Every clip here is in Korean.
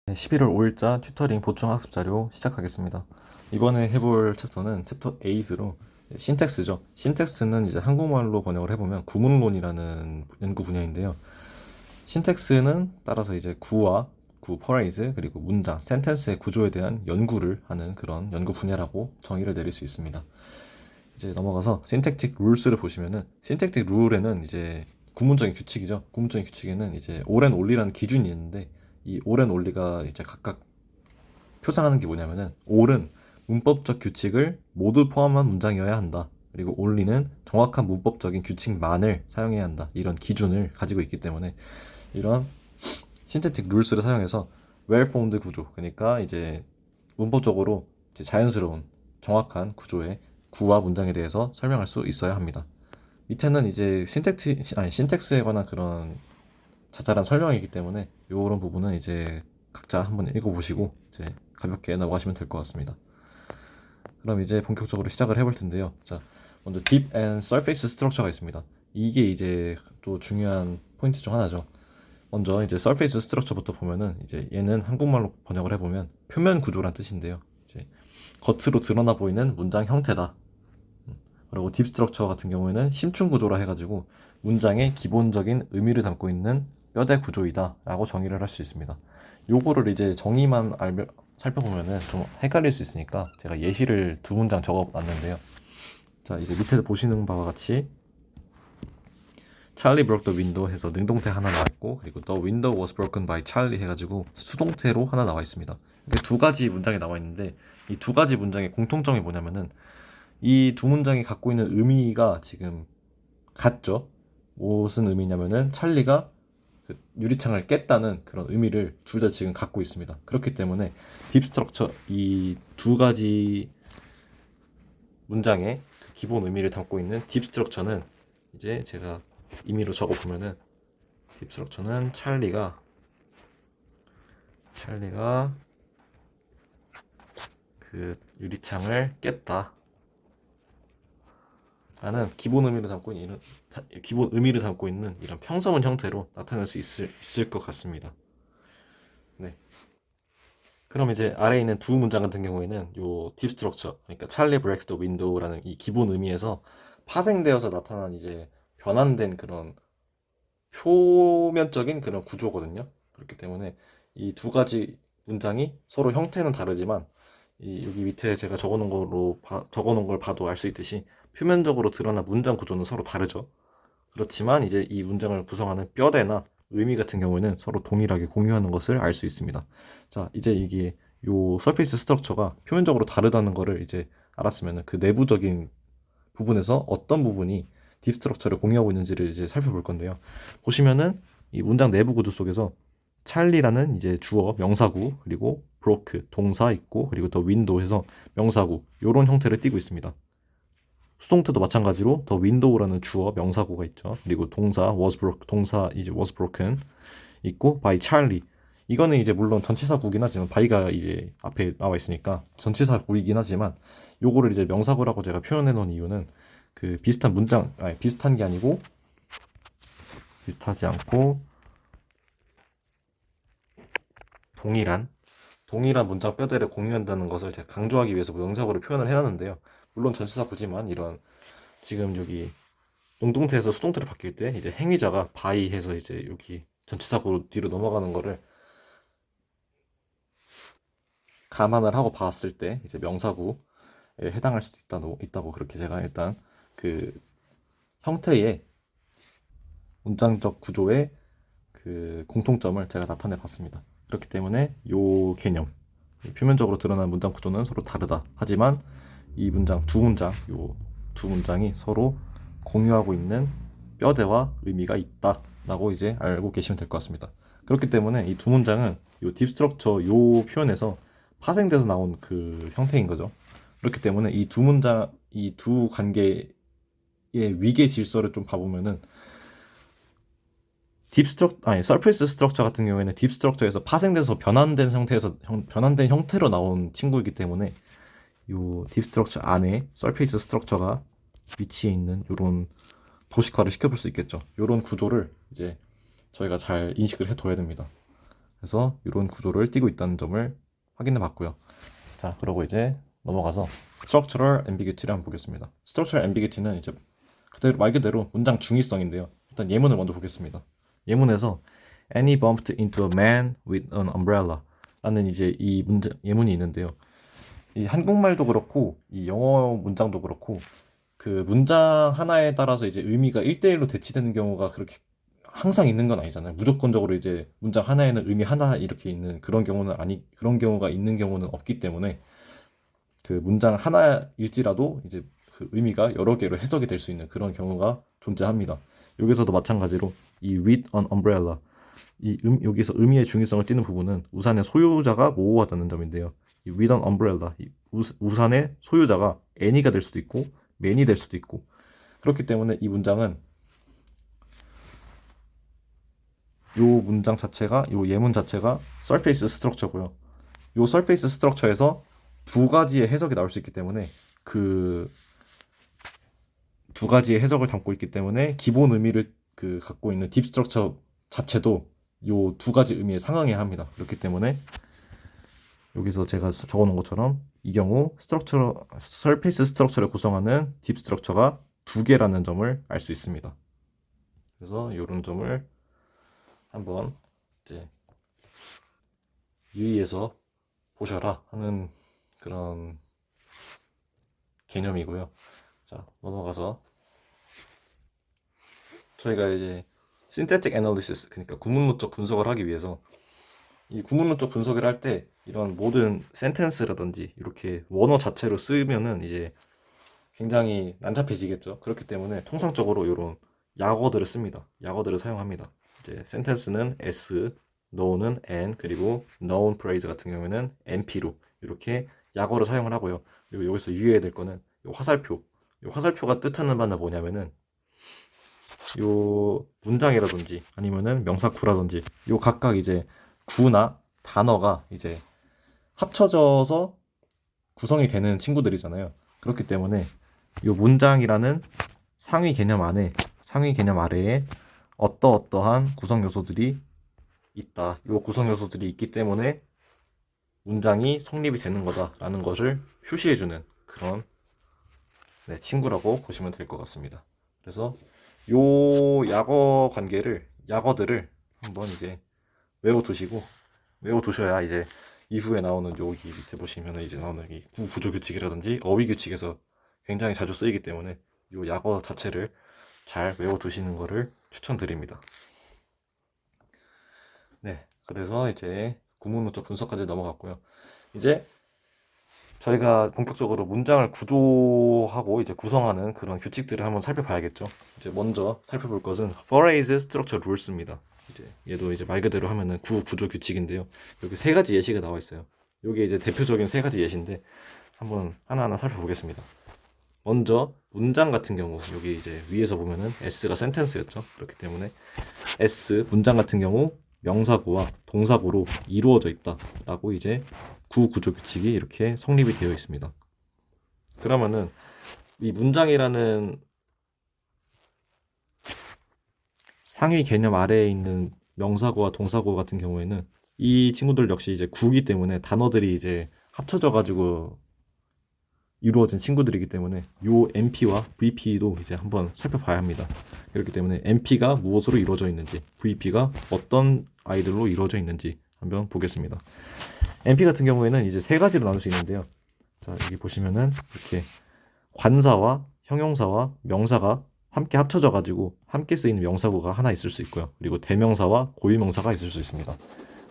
11월 5일자 튜터링 보충 학습 자료 시작하겠습니다. 이번에 해볼 챕터는 챕터 8으로 신텍스죠. 신텍스는 이제 한국말로 번역을 해보면 구문론이라는 연구 분야인데요. 신텍스는 따라서 이제 구와 구, 퍼레이즈, 그리고 문장, 센텐스의 구조에 대한 연구를 하는 그런 연구 분야라고 정의를 내릴 수 있습니다. 이제 넘어가서 신택틱 룰스를 보시면은 신택틱 룰에는 이제 구문적인 규칙이죠. 구문적인 규칙에는 이제 올앤 올리라는 기준이 있는데 이 올앤 올리가 이제 각각 표상하는 게 뭐냐면은 올은 문법적 규칙을 모두 포함한 문장이어야 한다. 그리고 올리는 정확한 문법적인 규칙만을 사용해야 한다. 이런 기준을 가지고 있기 때문에 이런 신테틱 룰스를 사용해서 well-formed 구조, 그러니까 이제 문법적으로 이제 자연스러운 정확한 구조의 구와 문장에 대해서 설명할 수 있어야 합니다. 밑에는 이제 신텍스에 관한 그런 자잘한 설명이기 때문에 이런 부분은 이제 각자 한번 읽어보시고 이제 가볍게 넘어가시면 될 것 같습니다. 그럼 이제 본격적으로 시작을 해볼 텐데요. 자, 먼저 Deep and Surface Structure가 있습니다. 이게 이제 또 중요한 포인트 중 하나죠. 먼저 이제 Surface Structure부터 보면은 이제 얘는 한국말로 번역을 해보면 표면 구조란 뜻인데요. 이제 겉으로 드러나 보이는 문장 형태다. 그리고 딥 스트럭처 같은 경우에는 심층 구조라 해가지고 문장의 기본적인 의미를 담고 있는 뼈대 구조이다 라고 정의를 할 수 있습니다. 요거를 이제 정의만 살펴보면은 좀 헷갈릴 수 있으니까 제가 예시를 두 문장 적어 놨는데요. 자, 이제 밑에 보시는 바와 같이 찰리 broke the window 해서 능동태 하나 나와 있고, 그리고 the window was broken by Charlie 해가지고 수동태로 하나 나와 있습니다. 이게 두 가지 문장이 나와 있는데 이 두 가지 문장의 공통점이 뭐냐면은 이 두 문장이 갖고 있는 의미가 지금 같죠. 무슨 의미냐면은 찰리가 그 유리창을 깼다는 그런 의미를 둘 다 지금 갖고 있습니다. 그렇기 때문에 딥 스트럭처 이 두 가지 문장의 그 기본 의미를 담고 있는 딥 스트럭처는 이제 제가 임의로 적어 보면은 딥 스트럭처는 찰리가 그 유리창을 깼다 라는 기본 의미를 담고 있는 이런 평서문 형태로 나타낼 수 있을 것 같습니다. 네. 그럼 이제 아래에 있는 두 문장 같은 경우에는 요 딥 스트럭처, 그러니까 찰리 브렉스 더 윈도우라는 이 기본 의미에서 파생되어서 나타난 이제 변환된 그런 표면적인 그런 구조거든요. 그렇기 때문에 이 두 가지 문장이 서로 형태는 다르지만 여기 밑에 제가 적어놓은 걸 봐도 알 수 있듯이 표면적으로 드러난 문장 구조는 서로 다르죠. 그렇지만 이제 이 문장을 구성하는 뼈대나 의미 같은 경우에는 서로 동일하게 공유하는 것을 알 수 있습니다. 자, 이제 이게 요 서페이스 스트럭처가 표면적으로 다르다는 거를 이제 알았으면 그 내부적인 부분에서 어떤 부분이 딥 스트럭처를 공유하고 있는지를 이제 살펴볼 건데요. 보시면은 이 문장 내부 구조 속에서 찰리라는 이제 주어 명사구, 그리고 브로크 동사 있고, 그리고 더 윈도우에서 명사구, 요런 형태를 띠고 있습니다. 수동태도 마찬가지로 더 윈도우라는 주어 명사구가 있죠. 그리고 동사 동사 이제 was broken 있고, by Charlie. 이거는 이제 물론 전치사구긴 하지만 by가 이제 앞에 나와 있으니까 전치사구이긴 하지만 요거를 이제 명사구라고 제가 표현해 놓은 이유는 그 비슷한 문장, 아니 비슷한 게 아니고 비슷하지 않고 동일한 문장 뼈대를 공유한다는 것을 제가 강조하기 위해서 명사구로 표현을 해놨는데요. 물론 전치사구지만 이런 지금 여기 능동태에서 수동태로 바뀔 때 이제 행위자가 by 해서 이제 여기 전치사구 뒤로 넘어가는 거를 감안을 하고 봤을 때 이제 명사구에 해당할 수도 있다고 그렇게 제가 일단 그 형태의 문장적 구조의 그 공통점을 제가 나타내 봤습니다. 그렇기 때문에 요 개념, 표면적으로 드러난 문장 구조는 서로 다르다. 하지만 이 요 두 문장이 서로 공유하고 있는 뼈대와 의미가 있다라고 이제 알고 계시면 될 것 같습니다. 그렇기 때문에 이 두 문장은 요 딥스트럭처 요 표현에서 파생돼서 나온 그 형태인 거죠. 그렇기 때문에 이 두 관계의 위계 질서를 좀 봐보면은 서페이스 스트럭처 같은 경우에는 딥 스트럭처에서 파생돼서 변환된 형태로 나온 친구이기 때문에 요 딥 스트럭처 안에 서페이스 스트럭처가 위치해 있는 요런 도식화를 시켜볼 수 있겠죠. 요런 구조를 이제 저희가 잘 인식을 해둬야 됩니다. 그래서 이런 구조를 띠고 있다는 점을 확인해 봤고요. 자, 그러고 이제 넘어가서 structural ambiguity를 한번 보겠습니다. structural ambiguity는 이제 그대로 말 그대로 문장 중의성인데요. 일단 예문을 먼저 보겠습니다. 예문에서 Annie bumped into a man with an umbrella 라는 이제 이 문장 예문이 있는데요. 이 한국말도 그렇고 이 영어 문장도 그렇고 그 문장 하나에 따라서 이제 의미가 1대1로 대치되는 경우가 그렇게 항상 있는 건 아니잖아요. 무조건적으로 이제 문장 하나에는 의미 하나 이렇게 있는 그런 경우는 그런 경우가 있는 경우는 없기 때문에 그 문장 하나일지라도 이제 그 의미가 여러 개로 해석이 될 수 있는 그런 경우가 존재합니다. 여기서도 마찬가지로 이 with an umbrella 여기서 의미의 중요성을 띠는 부분은 우산의 소유자가 모호하다는 점인데요. 이 with an umbrella 이 우산의 소유자가 any가 될 수도 있고 man이 될 수도 있고 그렇기 때문에 이 문장은 요 문장 자체가 요 예문 자체가 surface structure고요. 요 surface structure에서 두 가지의 해석이 나올 수 있기 때문에 그 두 가지의 해석을 담고 있기 때문에 기본 의미를 그 갖고 있는 딥 스트럭처 자체도 요 두 가지 의미에 상응해야 합니다. 그렇기 때문에 여기서 제가 적어놓은 것처럼 이 경우 스트럭처 서페이스 스트럭처를 구성하는 딥 스트럭처가 두 개라는 점을 알 수 있습니다. 그래서 이런 점을 한번 이제 유의해서 보셔라 하는 그런 개념이고요. 자, 넘어가서 저희가 이제 synthetic analysis 그러니까 구문론적 분석을 하기 위해서 이 구문론적 분석을 할 때 이런 모든 센텐스라든지 이렇게 원어 자체로 쓰면은 이제 굉장히 난잡해지겠죠. 그렇기 때문에 통상적으로 이런 약어들을 씁니다. 약어들을 사용합니다. 이제 센텐스는 s, know는 n, 그리고 known phrase 같은 경우에는 np로 이렇게 약어를 사용을 하고요. 그리고 여기서 유의해야 될 거는 이 화살표. 이 화살표가 뜻하는 바는 뭐냐면은 요 문장이라든지 아니면은 명사구라든지 요 각각 이제 구나 단어가 이제 합쳐져서 구성이 되는 친구들이잖아요. 그렇기 때문에 요 문장이라는 상위 개념 아래에 어떠어떠한 구성 요소들이 있다. 요 구성 요소들이 있기 때문에 문장이 성립이 되는 거다라는 것을 표시해주는 그런 친구라고 보시면 될 것 같습니다. 그래서 요 약어들을 한번 이제 외워두셔야 이제 이후에 나오는 여기 밑에 보시면 이제 나오는 이 구조 규칙이라든지 어휘 규칙에서 굉장히 자주 쓰이기 때문에 요 약어 자체를 잘 외워두시는 것을 추천드립니다. 네, 그래서 이제 구문론적 분석까지 넘어갔고요. 이제 저희가 본격적으로 문장을 구조하고 이제 구성하는 그런 규칙들을 한번 살펴봐야겠죠. 이제 먼저 살펴볼 것은 phrase structure rules입니다. 이제 얘도 이제 말 그대로 하면은 구조 규칙인데요. 여기 세 가지 예시가 나와 있어요. 이게 이제 대표적인 세 가지 예시인데 한번 하나하나 살펴보겠습니다. 먼저 문장 같은 경우 여기 이제 위에서 보면은 S가 센텐스였죠. 그렇기 때문에 S 문장 같은 경우 명사구와 동사구로 이루어져 있다라고 이제 구조 규칙이 이렇게 성립이 되어 있습니다. 그러면은 이 문장이라는 상위 개념 아래에 있는 명사구와 동사구 같은 경우에는 이 친구들 역시 이제 구기 때문에 단어들이 이제 합쳐져 가지고 이루어진 친구들이기 때문에 요 NP와 VP도 이제 한번 살펴봐야 합니다. 그렇기 때문에 NP가 무엇으로 이루어져 있는지, VP가 어떤 아이들로 이루어져 있는지 한번 보겠습니다. NP 같은 경우에는 이제 세 가지로 나눌 수 있는데요. 자, 여기 보시면은 이렇게 관사와 형용사와 명사가 함께 합쳐져 가지고 함께 쓰이는 명사구가 하나 있을 수 있고요. 그리고 대명사와 고유명사가 있을 수 있습니다.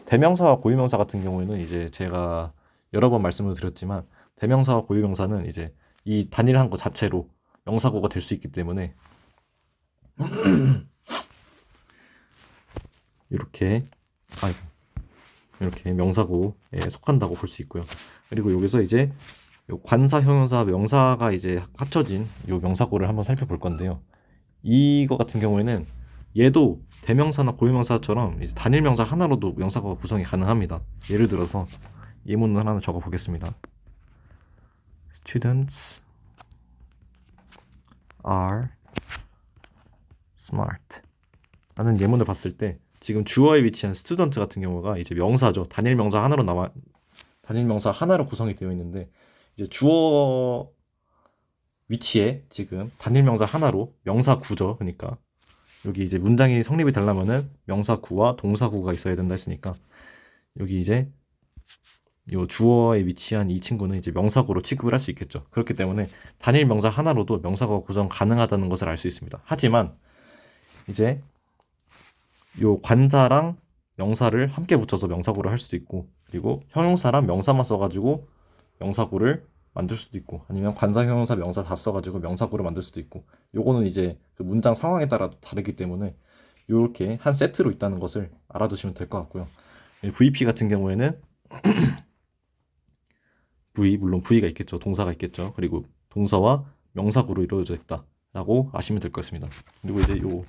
대명사와 고유명사 같은 경우에는 이제 제가 여러 번 말씀을 드렸지만 대명사와 고유명사는 이제 이 단일한 것 자체로 명사구가 될 수 있기 때문에 이렇게 이렇게 명사구에 속한다고 볼 수 있고요. 그리고 여기서 이제 관사, 형용사, 명사가 이제 합쳐진 이 명사구를 한번 살펴볼 건데요. 이거 같은 경우에는 얘도 대명사나 고유명사처럼 이제 단일 명사 하나로도 명사구가 구성이 가능합니다. 예를 들어서 예문을 하나 적어 보겠습니다. Students are smart 라는 예문을 봤을 때 지금 주어에 위치한 스튜던트 같은 경우가 이제 명사죠. 단일 명사 하나로 구성이 되어 있는데 이제 주어 위치에 지금 단일 명사 하나로 명사 구죠. 그러니까 여기 이제 문장이 성립이 되려면은 명사 구와 동사 구가 있어야 된다 했으니까 여기 이제 요 주어에 위치한 이 친구는 이제 명사구로 취급을 할 수 있겠죠. 그렇기 때문에 단일 명사 하나로도 명사구가 구성 가능하다는 것을 알 수 있습니다. 하지만 이제 요 관사랑 명사를 함께 붙여서 명사구를 할 수도 있고, 그리고 형용사랑 명사만 써가지고 명사구를 만들 수도 있고, 아니면 관사, 형용사, 명사 다 써가지고 명사구를 만들 수도 있고, 요거는 이제 그 문장 상황에 따라 다르기 때문에 요렇게 한 세트로 있다는 것을 알아두시면 될 것 같고요. VP 같은 경우에는 물론 V가 있겠죠. 동사가 있겠죠. 그리고 동사와 명사구로 이루어져 있다라고 아시면 될 것 같습니다. 그리고 이제 요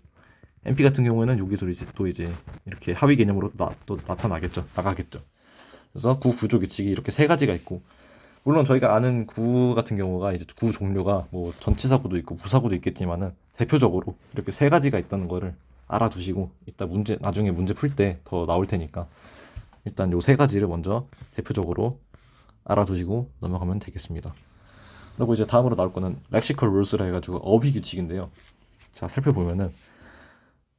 MP 같은 경우에는 여기서 이제 또 이제 이렇게 하위 개념으로 또 나가겠죠. 그래서 구 구조 규칙이 이렇게 세 가지가 있고, 물론 저희가 아는 구 같은 경우가 이제 구 종류가 뭐 전치사구도 있고 부사구도 있겠지만은 대표적으로 이렇게 세 가지가 있다는 거를 알아두시고 이따 나중에 문제 풀 때 더 나올 테니까 일단 요 세 가지를 먼저 대표적으로 알아두시고 넘어가면 되겠습니다. 그리고 이제 다음으로 나올 거는 렉시컬 룰스라 해가지고 어휘 규칙인데요. 자, 살펴보면은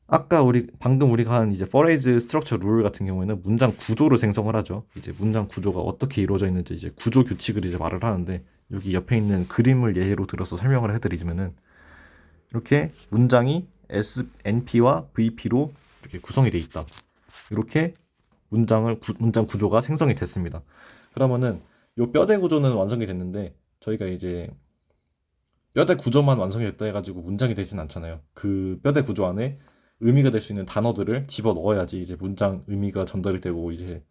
아까 방금 우리가 한 이제 phrase structure rule 같은 경우에는 문장 구조를 생성을 하죠. 이제 문장 구조가 어떻게 이루어져 있는지 이제 구조 규칙을 이제 말을 하는데, 여기 옆에 있는 그림을 예로 들어서 설명을 해드리자면은 이렇게 문장이 NP와 VP로 이렇게 구성이 되어 있다. 이렇게 문장 구조가 생성이 됐습니다. 그러면은 요 뼈대 구조는 완성이 됐는데 저희가 이제 뼈대 구조만 완성이 됐다 해가지고 문장이 되진 않잖아요. 그 뼈대 구조 안에 의미가 될 수 있는 단어들을 집어 넣어야지 이제 문장 의미가 전달이 되고 이제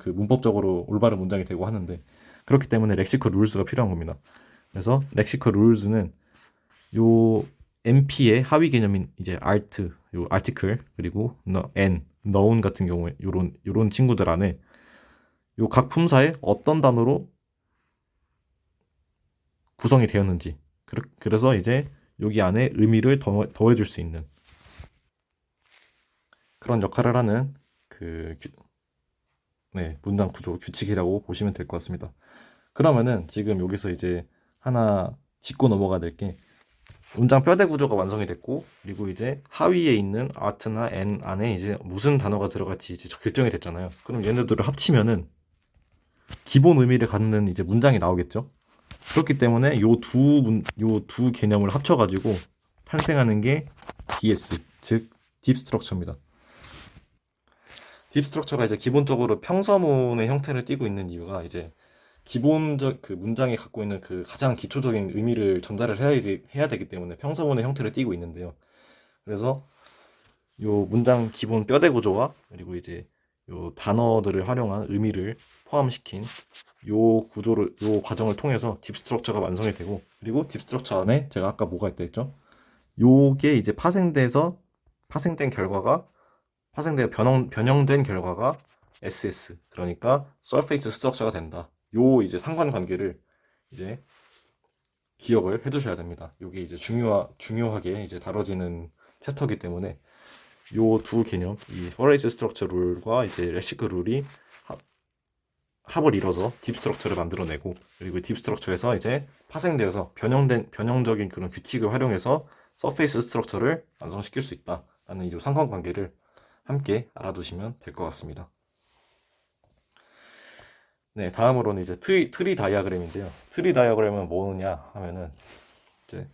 문법적으로 올바른 문장이 되고 하는데, 그렇기 때문에 렉시컬 룰스가 필요한 겁니다. 그래서 렉시컬 룰스는 요 NP의 하위 개념인 이제 art, 요 article 그리고 noun 같은 경우에 요런 친구들 안에 요 각 품사에 어떤 단어로 구성이 되었는지, 그래서 이제 여기 안에 의미를 더해줄 수 있는 그런 역할을 하는 문장 구조 규칙이라고 보시면 될 것 같습니다. 그러면은 지금 여기서 이제 하나 짚고 넘어가야 될 게, 문장 뼈대 구조가 완성이 됐고, 그리고 이제 하위에 있는 art나 n 안에 이제 무슨 단어가 들어갈지 이제 결정이 됐잖아요. 그럼 얘네들을 합치면은 기본 의미를 갖는 이제 문장이 나오겠죠. 그렇기 때문에 요 두 개념을 합쳐가지고 탄생하는 게 DS, 즉 딥 스트럭처입니다. 딥 스트럭처가 이제 기본적으로 평서문의 형태를 띠고 있는 이유가 이제 기본적 그 문장이 갖고 있는 그 가장 기초적인 의미를 전달을 해야 되기 때문에 평서문의 형태를 띠고 있는데요. 그래서 요 문장 기본 뼈대 구조와 그리고 이제 요 단어들을 활용한 의미를 포함시킨 요 과정을 통해서 딥 스트럭처가 완성이 되고, 그리고 딥 스트럭처 안에 제가 아까 뭐가 있다 했죠? 요게 이제 변형된 결과가 SS, 그러니까 Surface Structure가 된다. 요 이제 상관관계를 이제 기억을 해두셔야 됩니다. 요게 이제 중요하게 이제 다뤄지는 챕터이기 때문에 요 두 개념, 이 Phrase Structure 룰과 이제 렉시컬 룰이 합을 이뤄서 딥 스트럭처를 만들어내고, 그리고 딥 스트럭처에서 이제 파생되어서 변형적인 그런 규칙을 활용해서 서페이스 스트럭처를 완성시킬 수 있다라는 이 상관관계를 함께 알아두시면 될 것 같습니다. 네, 다음으로는 이제 트리 다이어그램인데요. 트리 다이어그램은 뭐냐 하면은 이제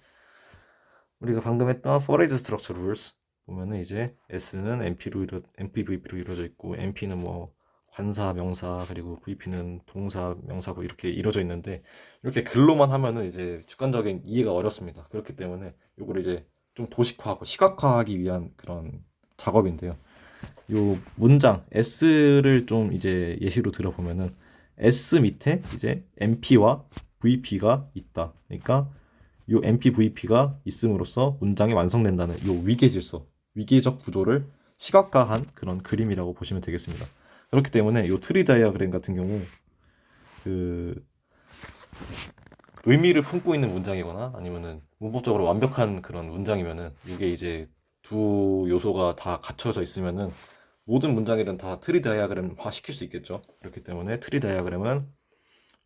우리가 방금 했던 Phrase Structure Rules 보면은 이제 S는 NP-VP로 이루어져 있고, NP는 뭐 관사, 명사, 그리고 VP는 동사, 명사고 이렇게 이루어져 있는데, 이렇게 글로만 하면은 이제 주관적인 이해가 어렵습니다. 그렇기 때문에 이걸 이제 좀 도식화하고 시각화하기 위한 그런 작업인데요. 요 문장 S를 좀 이제 예시로 들어보면은 S 밑에 이제 NP와 VP가 있다. 그러니까 요 NP, VP가 있음으로써 문장이 완성된다는 요 위계적 구조를 시각화한 그런 그림이라고 보시면 되겠습니다. 그렇기 때문에 요 트리 다이어그램 같은 경우 그 의미를 품고 있는 문장이거나 아니면은 문법적으로 완벽한 그런 문장이면은 이게 이제 두 요소가 다 갖춰져 있으면은 모든 문장이든 다 트리 다이어그램화 시킬 수 있겠죠. 그렇기 때문에 트리 다이어그램은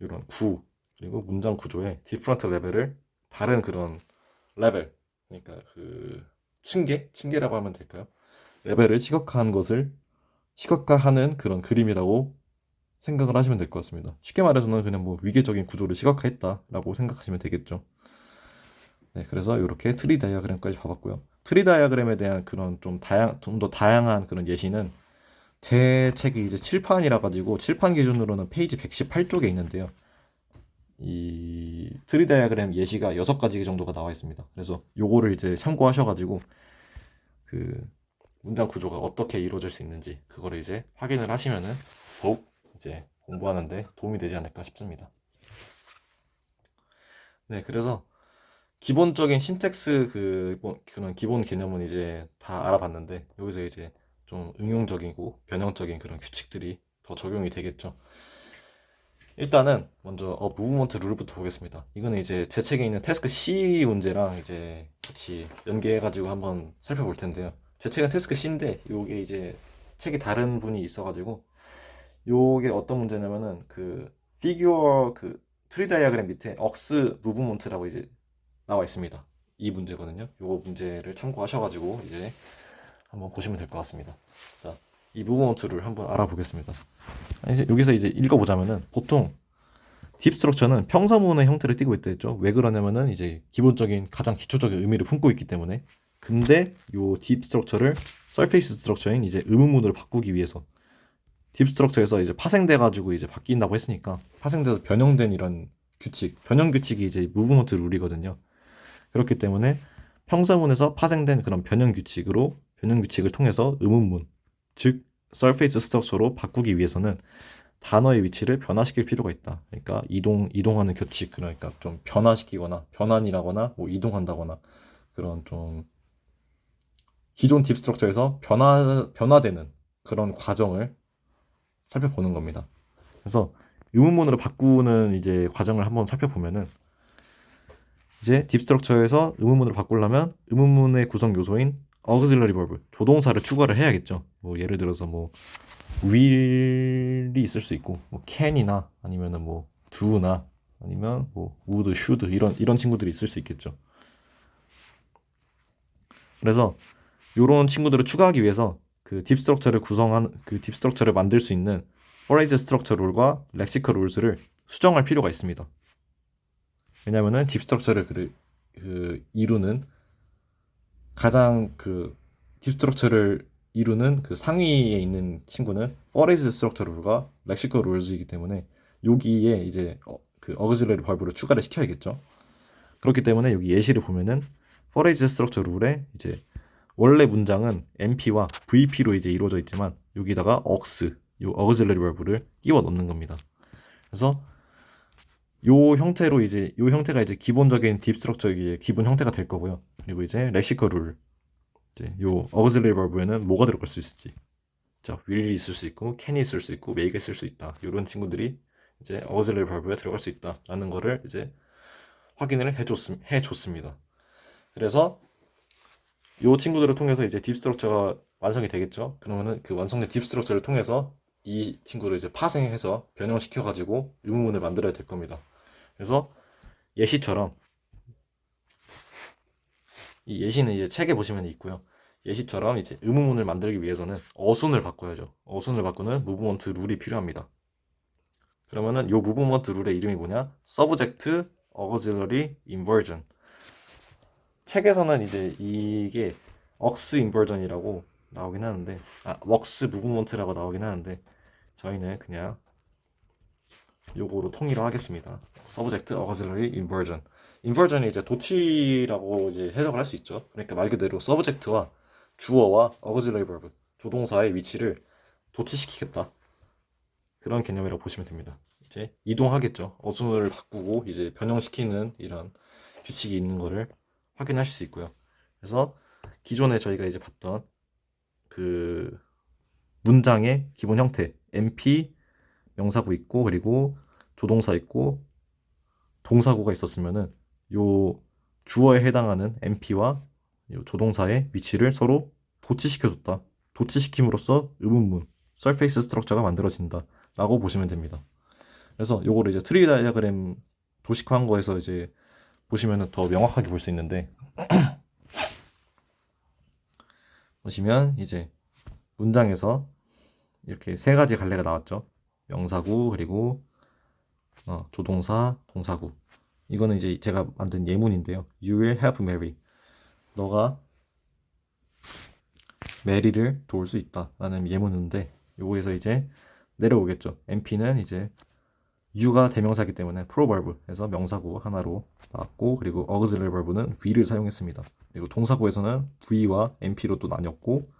이런 구 그리고 문장 구조의 디퍼런트 레벨을 다른 그런 레벨 그러니까 그 층계라고 하면 될까요? 레벨을 시각화한 것을 시각화하는 그런 그림이라고 생각을 하시면 될 것 같습니다. 쉽게 말해서는 그냥 뭐 위계적인 구조를 시각화했다라고 생각하시면 되겠죠. 네, 그래서 이렇게 트리 다이어그램까지 봐봤고요. 트리 다이어그램에 대한 그런 좀 더 다양한 그런 예시는 제 책이 이제 칠판이라 가지고 칠판 기준으로는 페이지 118쪽에 있는데요. 이 트리 다이어그램 예시가 6가지 정도가 나와 있습니다. 그래서 요거를 이제 참고하셔가지고 그 문장 구조가 어떻게 이루어질 수 있는지 그거를 이제 확인을 하시면은 더욱 이제 공부하는데 도움이 되지 않을까 싶습니다. 네, 그래서 기본적인 신텍스 그런 기본 개념은 이제 다 알아봤는데 여기서 이제 좀 응용적이고 변형적인 그런 규칙들이 더 적용이 되겠죠. 일단은 먼저 무브먼트 룰부터 보겠습니다. 이거는 이제 제 책에 있는 태스크 C 문제랑 이제 같이 연계해가지고 한번 살펴볼 텐데요. 제 책은 태스크 C인데 요게 이제 책이 다른 분이 있어가지고 요게 어떤 문제냐면은 그 피규어 그 트리 다이어그램 밑에 억스 무브먼트라고 이제 나와 있습니다. 이 문제거든요. 요 문제를 참고하셔가지고 이제 한번 보시면 될 것 같습니다. 자, 이 무브먼트를 한번 알아보겠습니다. 이제 여기서 이제 읽어보자면은 보통 딥 스트럭처는 평서문의 형태를 띠고 있다 했죠. 왜 그러냐면은 이제 기본적인 가장 기초적인 의미를 품고 있기 때문에. 근데 요 딥 스트럭처를 서페이스 스트럭처인 이제 의문문으로 바꾸기 위해서 딥 스트럭처에서 이제 파생돼 가지고 이제 바뀐다고 했으니까 파생돼서 변형된 이런 규칙, 변형 규칙이 이제 무브먼트 룰이거든요. 그렇기 때문에 평서문에서 파생된 그런 변형 규칙을 통해서 의문문, 즉 서페이스 스트럭처로 바꾸기 위해서는 단어의 위치를 변화시킬 필요가 있다. 그러니까 이동하는 규칙, 그러니까 좀 변화시키거나 변환이라거나 뭐 이동한다거나 그런 좀 기존 딥 스트럭처에서 변화되는 그런 과정을 살펴보는 겁니다. 그래서 의문문으로 바꾸는 이제 과정을 한번 살펴보면은 이제 딥 스트럭처에서 의문문으로 바꾸려면 의문문의 구성 요소인 auxiliary verb 조동사를 추가를 해야겠죠. 뭐 예를 들어서 뭐 will이 있을 수 있고 뭐 can이나 아니면은 뭐 do나 아니면 뭐 would, should 이런 친구들이 있을 수 있겠죠. 그래서 이런 친구들을 추가하기 위해서 그 딥 스트럭처를 구성한 그 딥 스트럭처를 만들 수 있는 포레이즈 스트럭처 룰과 렉시컬 룰스를 수정할 필요가 있습니다. 왜냐면은 딥 스트럭처를 이루는 가장 딥 스트럭처를 이루는 그 상위에 있는 친구는 포레이즈 스트럭처 룰과 렉시컬 룰스이기 때문에 여기에 이제 그 어그질러리 벌브를 추가를 시켜야겠죠. 그렇기 때문에 여기 예시를 보면은 포레이즈 스트럭처 룰에 이제 원래 문장은 NP와 VP로 이제 이루어져 있지만 여기다가 aux, 요 auxiliary verb를 끼워 넣는 겁니다. 그래서 요 형태가 이제 기본적인 딥 스트럭처의 기본 형태가 될 거고요. 그리고 이제 렉시컬 룰, 이제 요 auxiliary verb에는 뭐가 들어갈 수 있을지, 자, will이 있을 수 있고, can이 있을 수 있고, may가 있을 수 있다. 이런 친구들이 이제 auxiliary verb에 들어갈 수 있다라는 거를 이제 확인을 해줬습니다. 그래서 이 친구들을 통해서 이제 딥 스트럭처가 완성이 되겠죠. 그러면은 그 완성된 딥 스트럭처를 통해서 이 친구를 이제 파생해서 변형시켜 가지고 의문문을 만들어야 될 겁니다. 그래서 예시처럼 이 예시는 이제 책에 보시면 있고요. 예시처럼 이제 의문문을 만들기 위해서는 어순을 바꿔야죠. 어순을 바꾸는 무브먼트 룰이 필요합니다. 그러면은 요 무브먼트 룰의 이름이 뭐냐? Subject Auxiliary Inversion. 책에서는 이제 이게 억스 인버전이라고 나오긴 하는데 웍스 무브먼트라고 나오긴 하는데 저희는 그냥 요거로 통일을 하겠습니다. 서브젝트 auxiliary inversion. 인버전이 이제 도치라고 이제 해석을 할 수 있죠. 그러니까 말 그대로 서브젝트와 주어와 auxiliary verb 조동사의 위치를 도치시키겠다. 그런 개념이라고 보시면 됩니다. 이제 이동하겠죠. 어순을 바꾸고 이제 변형시키는 이런 규칙이 있는 거를 확인하실 수 있고요. 그래서 기존에 저희가 이제 봤던 그 문장의 기본 형태 NP 명사구 있고 그리고 조동사 있고 동사구가 있었으면은 요 주어에 해당하는 NP와 이 조동사의 위치를 서로 도치시켜줬다. 도치시킴으로써 의문문, surface 스트럭처가 만들어진다. 라고 보시면 됩니다. 그래서 요거를 이제 트리 다이어그램 도식화한 거에서 이제 보시면은 더 명확하게 볼 수 있는데, 보시면 이제 문장에서 이렇게 세 가지 갈래가 나왔죠. 명사구, 그리고 조동사, 동사구. 이거는 이제 제가 만든 예문인데요. You will help Mary. 너가 메리를 도울 수 있다 라는 예문인데, 요거에서 이제 내려오겠죠. NP는 이제 you가 대명사이기 때문에 proverb에서 명사구 하나로 나왔고, 그리고 auxiliary verb는 we를 사용했습니다. 그리고 동사구에서는 V와 NP로 또 나뉘었고,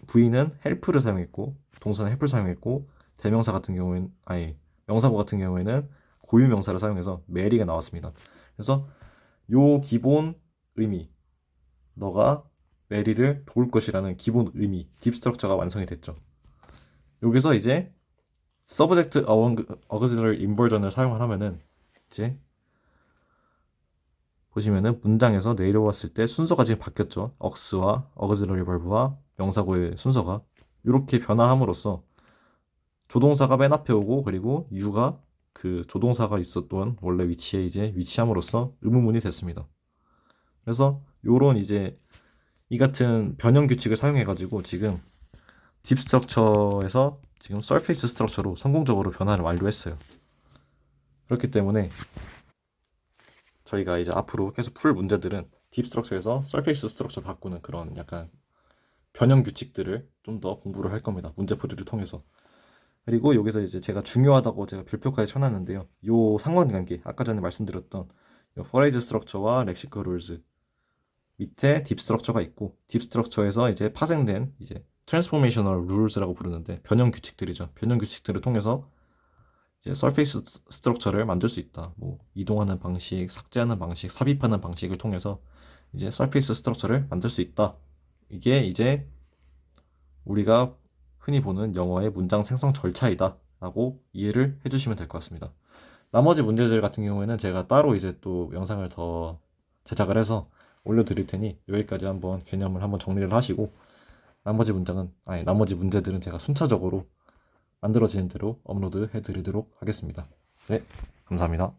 V는 help를 사용했고, 동사는 help를 사용했고, 대명사 같은 경우에는 명사구 같은 경우에는 고유명사를 사용해서 메리가 나왔습니다. 그래서 요 기본 의미, 너가 메리를 도울 것이라는 기본 의미, 딥 스트럭처가 완성이 됐죠. 여기서 이제 subject auxiliary inversion을 사용을 하면은 이제 보시면은 문장에서 내려왔을 때 순서가 지금 바뀌었죠. aux와 auxiliary verb와 명사구의 순서가 이렇게 변화함으로써 조동사가 맨 앞에 오고, 그리고 you가 그 조동사가 있었던 원래 위치에 이제 위치함으로써 의문문이 됐습니다. 그래서 요런 이제 이 같은 변형 규칙을 사용해 가지고 지금 딥 스트럭처에서 지금 서페이스 스트럭처로 성공적으로 변화를 완료했어요. 그렇기 때문에 저희가 이제 앞으로 계속 풀 문제들은 딥 스트럭처에서 서페이스 스트럭처 바꾸는 그런 약간 변형 규칙들을 좀 더 공부를 할 겁니다. 문제풀이를 통해서. 그리고 여기서 이제 제가 중요하다고 제가 별표까지 쳐놨는데요. 요 상관관계, 아까 전에 말씀드렸던 요 phrase 스트럭처와 렉시컬 룰즈 밑에 딥 스트럭처가 있고, 딥 스트럭처에서 이제 파생된 이제 트랜스포메이셔널 룰즈라고 부르는데 변형 규칙들이죠. 변형 규칙들을 통해서 이제 서페이스 스트럭처를 만들 수 있다. 뭐 이동하는 방식, 삭제하는 방식, 삽입하는 방식을 통해서 이제 서페이스 스트럭처를 만들 수 있다. 이게 이제 우리가 흔히 보는 영어의 문장 생성 절차이다 라고 이해를 해주시면 될 것 같습니다. 나머지 문제들 같은 경우에는 제가 따로 이제 또 영상을 더 제작을 해서 올려드릴 테니 여기까지 한번 개념을 한번 정리를 하시고, 나머지 문제들은 제가 순차적으로 만들어지는 대로 업로드 해드리도록 하겠습니다. 네, 감사합니다.